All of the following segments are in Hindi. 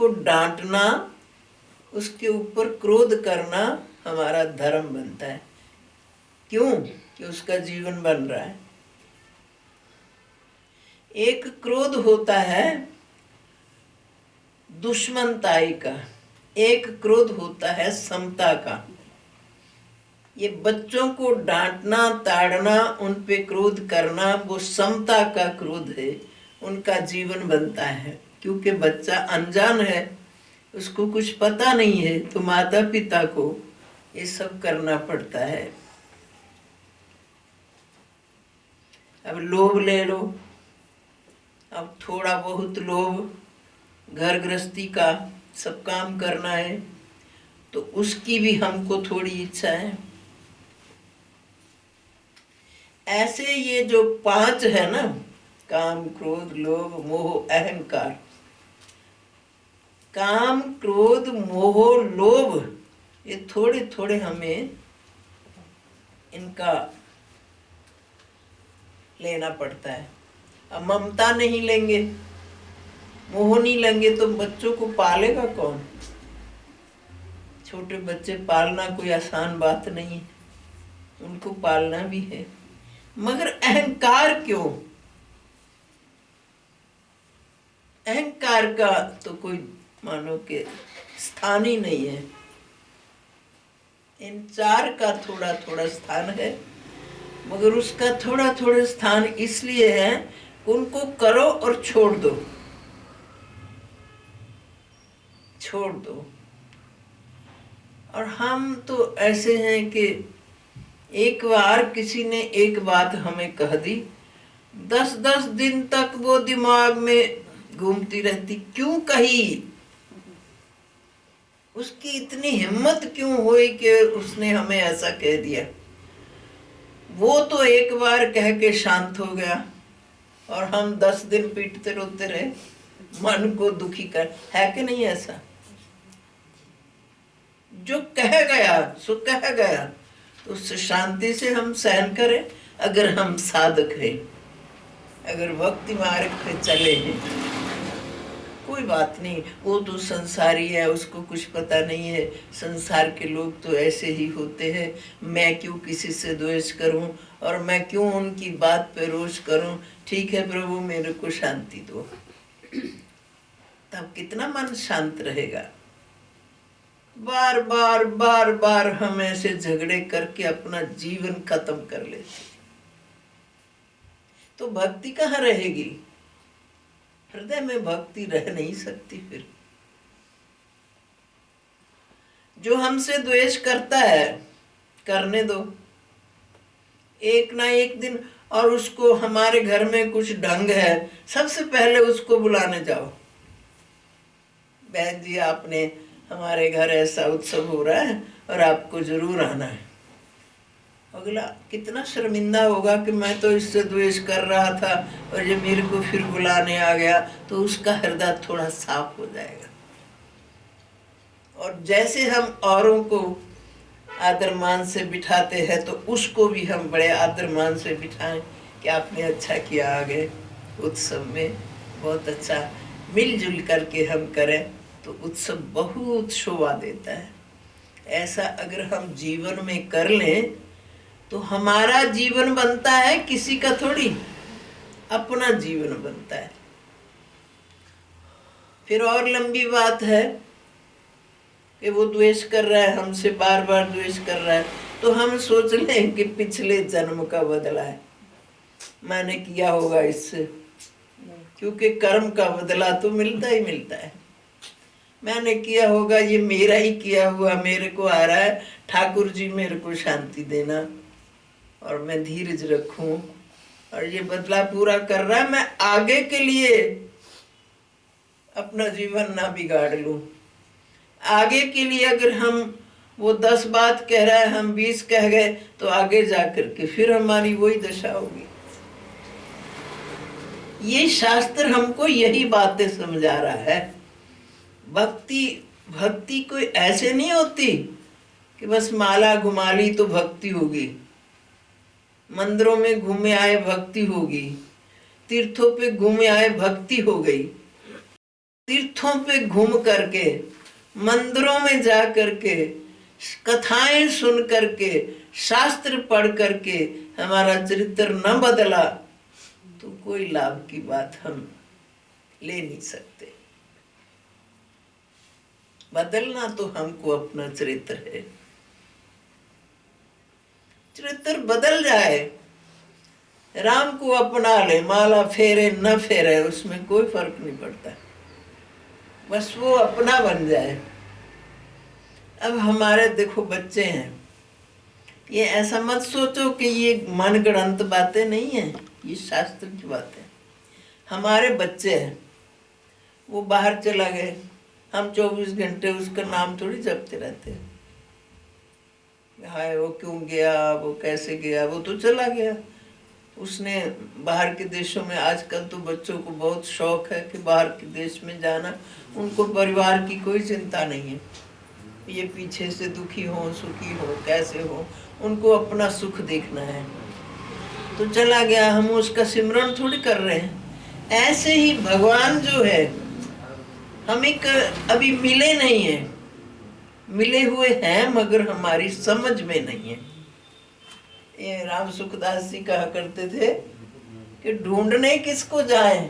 को डांटना, उसके ऊपर क्रोध करना हमारा धर्म बनता है। क्यों? कि उसका जीवन बन रहा है। एक क्रोध होता है दुश्मनताई का, एक क्रोध होता है समता का। ये बच्चों को डांटना, ताड़ना, उन पे क्रोध करना, वो समता का क्रोध है, उनका जीवन बनता है। क्योंकि बच्चा अनजान है, उसको कुछ पता नहीं है, तो माता पिता को ये सब करना पड़ता है। अब लोभ ले लो, अब थोड़ा बहुत लोभ, घर गृहस्थी का सब काम करना है, तो उसकी भी हमको थोड़ी इच्छा है। ऐसे ये जो 5 है ना, काम, क्रोध, लोभ, मोह, अहंकार। काम, क्रोध, मोह, लोभ, ये थोड़े थोड़े हमें इनका लेना पड़ता है। अब ममता नहीं लेंगे, मोह नहीं लेंगे, तो बच्चों को पालेगा कौन? छोटे बच्चे पालना कोई आसान बात नहीं है, उनको पालना भी है। मगर अहंकार क्यों? अहंकार का तो कोई मानो के स्थान ही नहीं है। इन 4 का थोड़ा थोड़ा स्थान है, मगर उसका थोड़ा थोड़ा स्थान इसलिए है, उनको करो और छोड़ दो, छोड़ दो। और हम तो ऐसे हैं कि एक बार किसी ने एक बात हमें कह दी, 10-10 दिन तक वो दिमाग में घूमती रहती। क्यों कही? उसकी इतनी हिम्मत क्यों हुई कि उसने हमें ऐसा कह दिया? वो तो एक बार कह के शांत हो गया, और हम 10 दिन पीटते रोते रहे, मन को दुखी कर। है कि नहीं ऐसा? जो कह गया सो कह गया, तो उससे शांति से हम सहन करें। अगर हम साधक हैं, अगर भक्ति मार्ग पे चले हैं, कोई बात नहीं। वो तो संसारी है, उसको कुछ पता नहीं है, संसार के लोग तो ऐसे ही होते हैं, मैं क्यों किसी से द्वेष करूं, और मैं क्यों उनकी बात पे रोष करूं। ठीक है प्रभु, मेरे को शांति दो। तब कितना मन शांत रहेगा। बार बार बार बार हम ऐसे झगड़े करके अपना जीवन खत्म कर लेते, तो भक्ति कहाँ रहेगी? हृदय में भक्ति रह नहीं सकती। फिर जो हमसे द्वेष करता है, करने दो, एक ना एक दिन। और उसको, हमारे घर में कुछ ढंग है, सबसे पहले उसको बुलाने जाओ, बहन जी आपने, हमारे घर ऐसा उत्सव हो रहा है और आपको जरूर आना है। अगला कितना शर्मिंदा होगा कि मैं तो इससे द्वेष कर रहा था और ये मेरे को फिर बुलाने आ गया, तो उसका हृदय थोड़ा साफ हो जाएगा। और जैसे हम औरों को आदर मान से बिठाते हैं, तो उसको भी हम बड़े आदर मान से बिठाएं कि आपने अच्छा किया, आ गए उत्सव में, बहुत अच्छा। मिलजुल करके हम करें तो उत्सव बहुत शोभा देता है। ऐसा अगर हम जीवन में कर लें तो हमारा जीवन बनता है, किसी का थोड़ी, अपना जीवन बनता है। फिर और लंबी बात है कि वो द्वेष कर रहा है हमसे, बार बार द्वेष कर रहा है, तो हम सोच लें कि पिछले जन्म का बदला है, मैंने किया होगा इससे, क्योंकि कर्म का बदला तो मिलता ही मिलता है। मैंने किया होगा, ये मेरा ही किया हुआ मेरे को आ रहा है, ठाकुर जी मेरे को शांति देना, और मैं धीरज रखूं, और ये बदला पूरा कर रहा है, मैं आगे के लिए अपना जीवन ना बिगाड़ लूं। आगे के लिए अगर हम, वो 10 बात कह रहा है, हम 20 कह गए, तो आगे जाकर के फिर हमारी वही दशा होगी। ये शास्त्र हमको यही बातें समझा रहा है। भक्ति कोई ऐसे नहीं होती कि बस माला घुमा ली तो भक्ति होगी, मंदिरों में घूमे आए भक्ति होगी, तीर्थों पे घूमे आए भक्ति हो गई। तीर्थों पे घूम करके, मंदिरों में जा करके, कथाएं सुन करके, शास्त्र पढ़ करके हमारा चरित्र न बदला तो कोई लाभ की बात हम ले नहीं सकते। बदलना तो हमको अपना चरित्र है। चरित्र बदल जाए, राम को अपना ले, माला फेरे न फेरे, उसमें कोई फर्क नहीं पड़ता, बस वो अपना बन जाए। अब हमारे देखो बच्चे हैं, ये ऐसा मत सोचो कि ये मनगढ़ंत बातें नहीं है, ये शास्त्र की बातें। हमारे बच्चे हैं, वो बाहर चला गए, हम 24 घंटे उसका नाम थोड़ी जपते रहते हैं। हाय वो क्यों गया, वो कैसे गया, वो तो चला गया। उसने बाहर के देशों में, आजकल तो बच्चों को बहुत शौक है कि बाहर के देश में जाना, उनको परिवार की कोई चिंता नहीं है, ये पीछे से दुखी हो सुखी हो कैसे हो, उनको अपना सुख देखना है। तो चला गया, हम उसका सिमरन थोड़ी कर रहे हैं। ऐसे ही भगवान जो है, हम एक अभी मिले नहीं है, मिले हुए हैं मगर हमारी समझ में नहीं है। ये राम सुखदास जी कहा करते थे कि ढूंढने किसको जाए,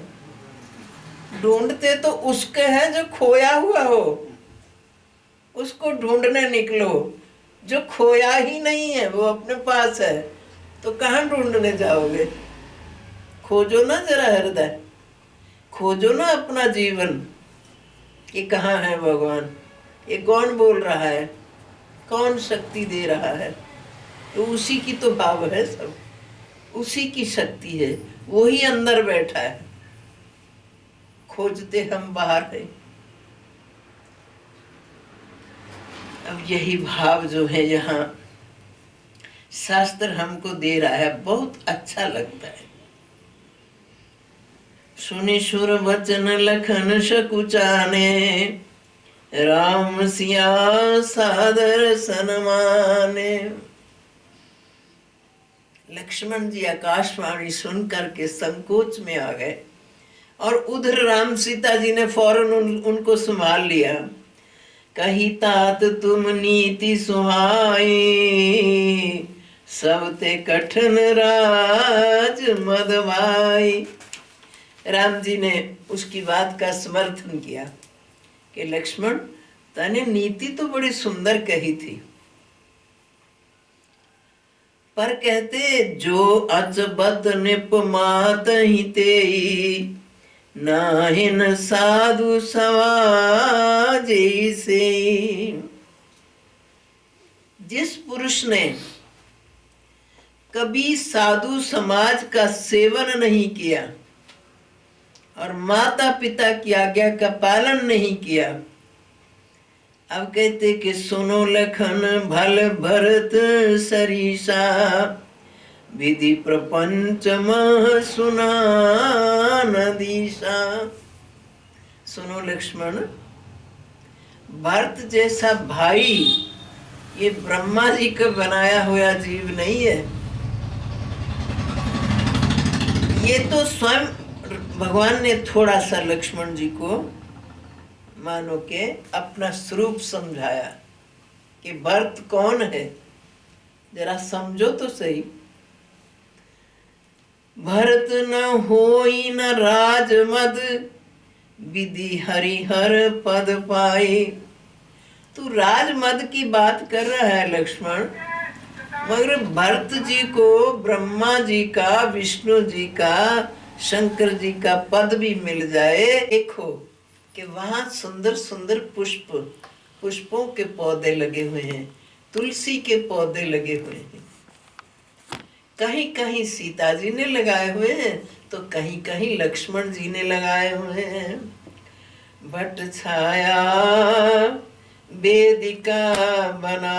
ढूंढते तो उसके हैं जो खोया हुआ हो, उसको ढूंढने निकलो। जो खोया ही नहीं है वो अपने पास है, तो कहाँ ढूंढने जाओगे? खोजो ना जरा हृदय, खोजो ना अपना जीवन कि कहाँ है भगवान, ये कौन बोल रहा है, कौन शक्ति दे रहा है। तो उसी की तो भाव है, सब उसी की शक्ति है, वो ही अंदर बैठा है। खोजते हम बाहर है। अब यही भाव जो है यहाँ शास्त्र हमको दे रहा है, बहुत अच्छा लगता है। सुनि सुर वचन लखन सकुचाने, राम सिया सादर सनमाने। लक्ष्मण जी आकाशवाणी सुन करके संकोच में आ गए, और उधर राम सीता जी ने फौरन उनको संभाल लिया। कही तात तुम नीति सुहाई, सब ते कठिन राज मदवाई। राम जी ने उसकी बात का समर्थन किया कि लक्ष्मण, तने नीति तो बड़ी सुंदर कही थी, पर कहते जो अचबत निपमात ही तेई, नाहिन साधु समाज से। जिस पुरुष ने कभी साधु समाज का सेवन नहीं किया और माता पिता की आज्ञा का पालन नहीं किया, अब कहते कि सुनो लखन भल भरत सरीसा, विधि प्रपंच मह सुना नदीसा। सुनो लक्ष्मण, भरत जैसा भाई ये ब्रह्मा जी का बनाया हुआ जीव नहीं है, ये तो स्वयं भगवान ने थोड़ा सा लक्ष्मण जी को मानो के अपना स्वरूप समझाया कि भरत कौन है, जरा समझो तो सही। भरत न होई न राजमद, विधि हरिहर पद पाए। तू राजमद की बात कर रहा है लक्ष्मण, मगर भरत जी को ब्रह्मा जी का, विष्णु जी का, शंकर जी का पद भी मिल जाए। देखो कि वहाँ सुंदर सुंदर पुष्पों के पौधे लगे हुए हैं, तुलसी के पौधे लगे हुए हैं, कहीं कहीं सीता जी ने लगाए हुए हैं तो कहीं कहीं लक्ष्मण जी ने लगाए हुए हैं। भट छाया वेदिका बना